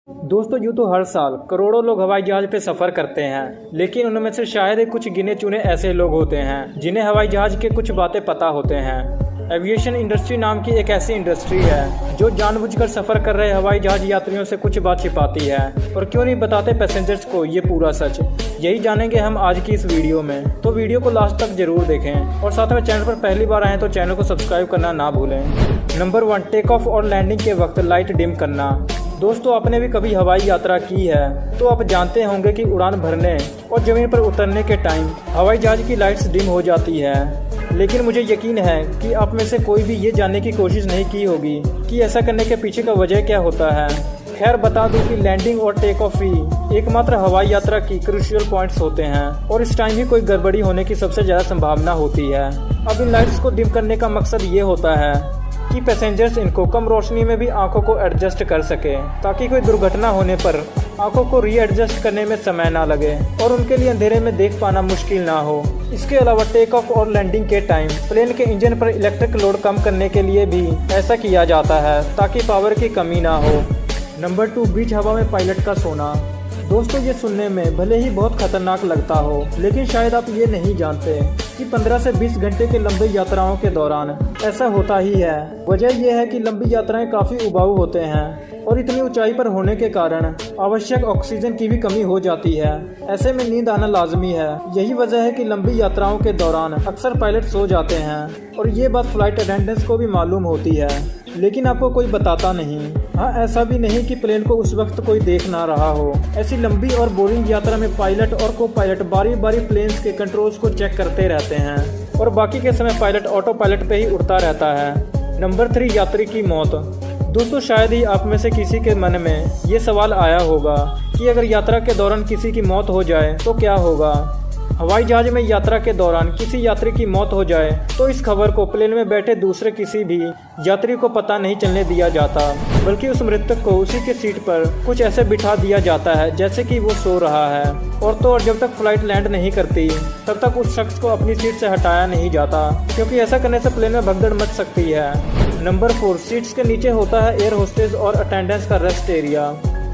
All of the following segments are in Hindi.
दोस्तों यूँ तो हर साल करोड़ों लोग हवाई जहाज पे सफर करते हैं, लेकिन उनमें से शायद ही कुछ गिने चुने ऐसे लोग होते हैं जिन्हें हवाई जहाज के कुछ बातें पता होते हैं। एविएशन इंडस्ट्री नाम की एक ऐसी इंडस्ट्री है जो जानबूझकर सफर कर रहे हवाई जहाज यात्रियों से कुछ बात छिपाती है और क्यों नहीं बताते पैसेंजर्स को ये पूरा सच। यही जानेंगे हम आज की इस वीडियो में, तो वीडियो को लास्ट तक जरूर देखें और साथ में चैनल पर पहली बार आए तो चैनल को सब्सक्राइब करना ना भूलें। नंबर 1, टेक ऑफ और लैंडिंग के वक्त लाइट डिम करना। दोस्तों, आपने भी कभी हवाई यात्रा की है तो आप जानते होंगे कि उड़ान भरने और जमीन पर उतरने के टाइम हवाई जहाज की लाइट्स डिम हो जाती है। लेकिन मुझे यकीन है कि आप में से कोई भी ये जानने की कोशिश नहीं की होगी कि ऐसा करने के पीछे का वजह क्या होता है। खैर, बता दूं कि लैंडिंग और टेक ऑफ ही एकमात्र हवाई यात्रा की क्रूशियल पॉइंट्स होते हैं और इस टाइम ही कोई गड़बड़ी होने की सबसे ज़्यादा संभावना होती है। अब इन लाइट्स को डिम करने का मकसद ये होता है कि पैसेंजर्स इनको कम रोशनी में भी आंखों को एडजस्ट कर सके, ताकि कोई दुर्घटना होने पर आंखों को रीएडजस्ट करने में समय ना लगे और उनके लिए अंधेरे में देख पाना मुश्किल ना हो। इसके अलावा टेक ऑफ और लैंडिंग के टाइम प्लेन के इंजन पर इलेक्ट्रिक लोड कम करने के लिए भी ऐसा किया जाता है ताकि पावर की कमी ना हो। नंबर 2, बीच हवा में पायलट का सोना। दोस्तों, ये सुनने में भले ही बहुत खतरनाक लगता हो, लेकिन शायद आप ये नहीं जानते कि 15 से 20 घंटे के लंबी यात्राओं के दौरान ऐसा होता ही है। वजह यह है कि लंबी यात्राएं काफ़ी उबाऊ होते हैं और इतनी ऊंचाई पर होने के कारण आवश्यक ऑक्सीजन की भी कमी हो जाती है। ऐसे में नींद आना लाजमी है। यही वजह है कि लंबी यात्राओं के दौरान अक्सर पायलट सो जाते हैं और ये बात फ्लाइट अटेंडेंट्स को भी मालूम होती है, लेकिन आपको कोई बताता नहीं। हाँ, ऐसा भी नहीं कि प्लेन को उस वक्त कोई देख ना रहा हो। ऐसी लंबी और बोरिंग यात्रा में पायलट और को पायलट बारी बारी प्लेन्स के कंट्रोल्स को चेक करते रहते हैं और बाकी के समय पायलट ऑटो पायलट पे ही उड़ता रहता है। नंबर 3, यात्री की मौत। दोस्तों, शायद ही आप में से किसी के मन में ये सवाल आया होगा कि अगर यात्रा के दौरान किसी की मौत हो जाए तो क्या होगा। हवाई जहाज में यात्रा के दौरान किसी यात्री की मौत हो जाए तो इस खबर को प्लेन में बैठे दूसरे किसी भी यात्री को पता नहीं चलने दिया जाता, बल्कि उस मृतक को उसी के सीट पर कुछ ऐसे बिठा दिया जाता है जैसे कि वो सो रहा है। और तो और जब तक फ्लाइट लैंड नहीं करती तब तक उस शख्स को अपनी सीट से हटाया नहीं जाता, क्योंकि ऐसा करने से प्लेन में भगदड़ मच सकती है। नंबर 4, सीट्स के नीचे होता है एयर होस्टेस और अटेंडेंट्स का रेस्ट एरिया।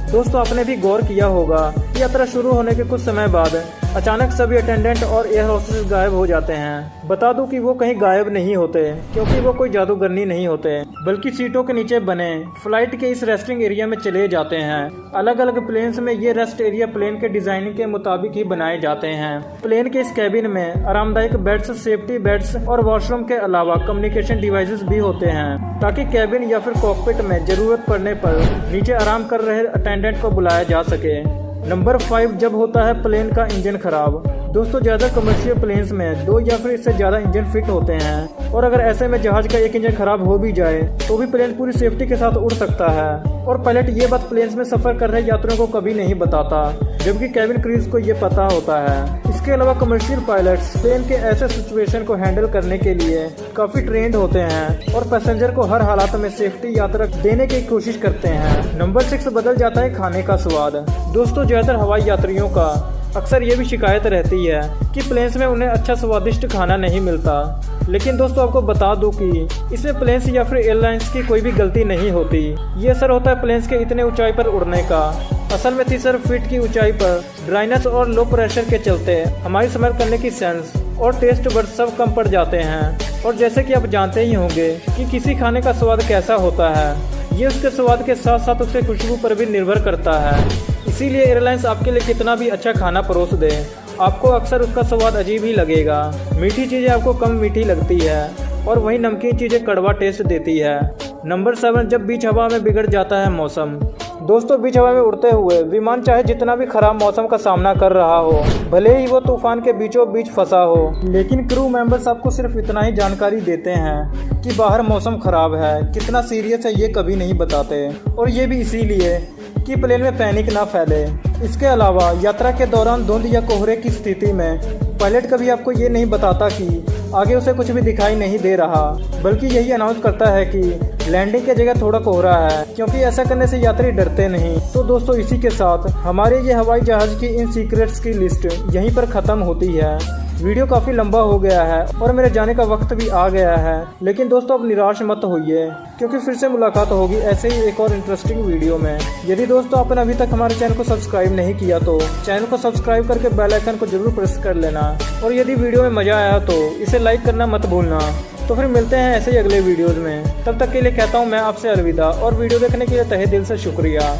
दोस्तों, आपने भी गौर किया होगा कि यात्रा शुरू होने के कुछ समय बाद अचानक सभी अटेंडेंट और एयर होस्टेस गायब हो जाते हैं। बता दूं कि वो कहीं गायब नहीं होते, क्योंकि वो कोई जादूगरनी नहीं होते, बल्कि सीटों के नीचे बने फ्लाइट के इस रेस्टिंग एरिया में चले जाते हैं। अलग अलग प्लेन्स में ये रेस्ट एरिया प्लेन के डिजाइनिंग के मुताबिक ही बनाए जाते हैं। प्लेन के इस कैबिन में आरामदायक बेड्स, सेफ्टी बेड्स और वॉशरूम के अलावा कम्युनिकेशन डिवाइसेस भी होते हैं, ताकि कैबिन या फिर कॉकपिट में जरूरत पड़ने पर नीचे आराम कर रहे अटेंडेंट को बुलाया जा सके। नंबर 5, जब होता है प्लेन का इंजन खराब। दोस्तों, ज़्यादा कमर्शियल प्लेन्स में 2 या फिर इससे ज़्यादा इंजन फिट होते हैं और अगर ऐसे में जहाज का एक इंजन खराब हो भी जाए तो भी प्लेन पूरी सेफ्टी के साथ उड़ सकता है। और पायलट ये बात प्लेन्स में सफ़र कर रहे यात्रियों को कभी नहीं बताता, जबकि कैबिन क्रूज को ये पता होता है। इसके अलावा कमर्शियल पायलट्स प्लेन के ऐसे सिचुएशन को हैंडल करने के लिए काफ़ी ट्रेंड होते हैं और पैसेंजर को हर हालात में सेफ्टी यात्रा देने की कोशिश करते हैं। नंबर 6, बदल जाता है खाने का स्वाद। दोस्तों, ज़्यादातर हवाई यात्रियों का अक्सर ये भी शिकायत रहती है कि प्लेन्स में उन्हें अच्छा स्वादिष्ट खाना नहीं मिलता, लेकिन दोस्तों आपको बता दूं कि इसमें प्लेन्स या फिर एयरलाइंस की कोई भी गलती नहीं होती। ये असर होता है प्लेन्स के इतने ऊंचाई पर उड़ने का। असल में 30 फीट की ऊंचाई पर ड्राइनेस और लो प्रेशर के चलते हमारी स्मेल करने की सेंस और टेस्ट बर्ड सब कम पड़ जाते हैं। और जैसे कि आप जानते ही होंगे कि किसी खाने का स्वाद कैसा होता है, ये उसके स्वाद के साथ साथ उसके खुशबू पर भी निर्भर करता है। इसीलिए एयरलाइंस आपके लिए कितना भी अच्छा खाना परोस दे, आपको अक्सर उसका स्वाद अजीब ही लगेगा। मीठी चीज़ें आपको कम मीठी लगती है और वहीं नमकीन चीज़ें कड़वा टेस्ट देती है। नंबर 7, जब बीच हवा में बिगड़ जाता है मौसम। दोस्तों, बीच हवा में उड़ते हुए विमान चाहे जितना भी खराब मौसम का सामना कर रहा हो, भले ही वो तूफान के बीचों बीच फंसा हो, लेकिन क्रू मेंबर्स आपको सिर्फ इतना ही जानकारी देते हैं कि बाहर मौसम खराब है। कितना सीरियस है ये कभी नहीं बताते, और ये भी इसीलिए कि प्लेन में पैनिक ना फैले। इसके अलावा यात्रा के दौरान धुंध या कोहरे की स्थिति में पायलट कभी आपको ये नहीं बताता कि आगे उसे कुछ भी दिखाई नहीं दे रहा, बल्कि यही अनाउंस करता है कि लैंडिंग की जगह थोड़ा कोहरा है, क्योंकि ऐसा करने से यात्री डरते नहीं। तो दोस्तों, इसी के साथ हमारे ये हवाई जहाज की इन सीक्रेट्स की लिस्ट यहीं पर ख़त्म होती है। वीडियो काफ़ी लंबा हो गया है और मेरे जाने का वक्त भी आ गया है, लेकिन दोस्तों अब निराश मत होइए, क्योंकि फिर से मुलाकात होगी ऐसे ही एक और इंटरेस्टिंग वीडियो में। यदि दोस्तों आपने अभी तक हमारे चैनल को सब्सक्राइब नहीं किया तो चैनल को सब्सक्राइब करके बेल आइकन को जरूर प्रेस कर लेना, और यदि वीडियो में मज़ा आया तो इसे लाइक करना मत भूलना। तो फिर मिलते हैं ऐसे ही अगले वीडियोज़ में, तब तक के लिए कहता हूँ मैं आपसे अलविदा, और वीडियो देखने के लिए तहे दिल से शुक्रिया।